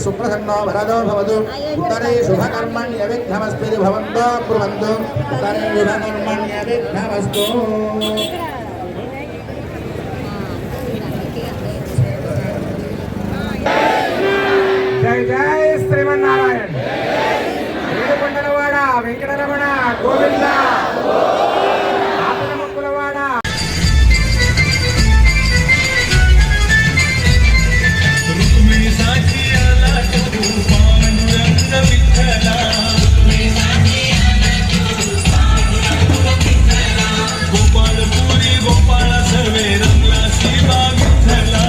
सुप्रसन्नो भरदो भवतु उत्तरे शुभकर्मण्यविघ्नमस्ति भवन्तो ब्रुवन्तु उत्तरे शुभकर्मण्यविघ्नमस्तु। जय जय श्रीमन्नारायण। ఏడుకొండలవాడ వెంకటరమణ గోవింద। ఆపదముక్కులవాడ గోపాలపురి గోపాల సర్వేరంలా శివా విఠలా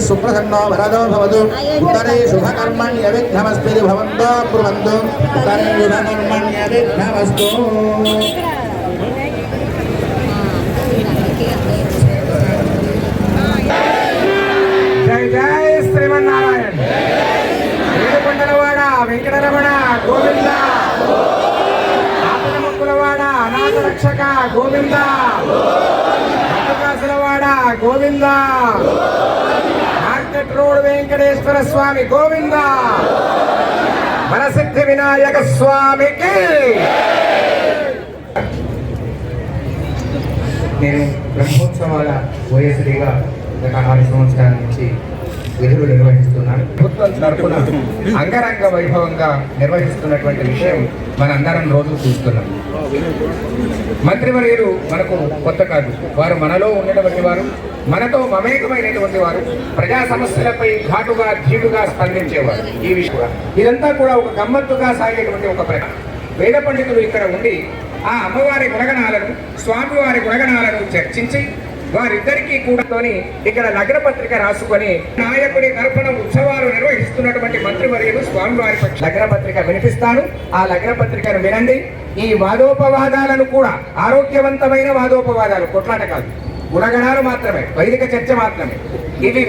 सुप्रसन्नो भरदो भवतु उत्तरे शुभकर्मण्यविघ्नमस्ति भवन्तो ब्रुवन्तु उत्तरे शुभकर्मण्यविघ्नमस्तु। जय जय श्रीमन्नारायण। ఏడుకొండలవాడ వెంకటరమణ గోవింద। ఆపదముక్కులవాడ అనాథ రక్షక గోవింద। భక్తకాసులవాడ గోవింద। రోడ్ వెంకటేశ్వర స్వామి గోవింద। వరసిద్ధి వినాయక స్వామికి। నేను బ్రహ్మోత్సవాల ఓఎస్డీగా గత 6 సంవత్సరాల నుంచి విధులు నిర్వహిస్తున్నాను. ప్రభుత్వం తరపున అంగరంగ వైభవంగా నిర్వహిస్తున్నటువంటి విషయం మనందరం రోజు చూస్తున్నాం. మంత్రివర్యులు మనకు కొత్త కాదు. వారు మనలో ఉన్నటువంటి వారు, మనతో మమేకమైనటువంటి వారు, ప్రజా సమస్యలపై ఘాటుగా ధీటుగా స్పందించేవారు. ఈ విషయంగా ఇదంతా కూడా ఒక గమ్మత్తుగా సాగేటువంటి ఒక ప్రయాణం. వేద పండితులు ఇక్కడ ఉండి ఆ అమ్మవారి గుణగణాలను, స్వామివారి గుణగణాలను చర్చించి వారిద్దరికీ కూడా ఇక్కడ లగ్న పత్రిక రాసుకొని నాయకుడి తరపున ఉత్సవాలు నిర్వహిస్తున్నటువంటి మంత్రివర్యులు స్వామివారి లగ్న పత్రిక వినిపిస్తాను. ఆ లగ్న పత్రికను వినండి. ఈ వాదోపవాదాలను కూడా ఆరోగ్యవంతమైన వాదోపవాదాలు, కొట్లాట కాదు, గుణగణాలు మాత్రమే, వైదిక చర్చ మాత్రమే. ఇవి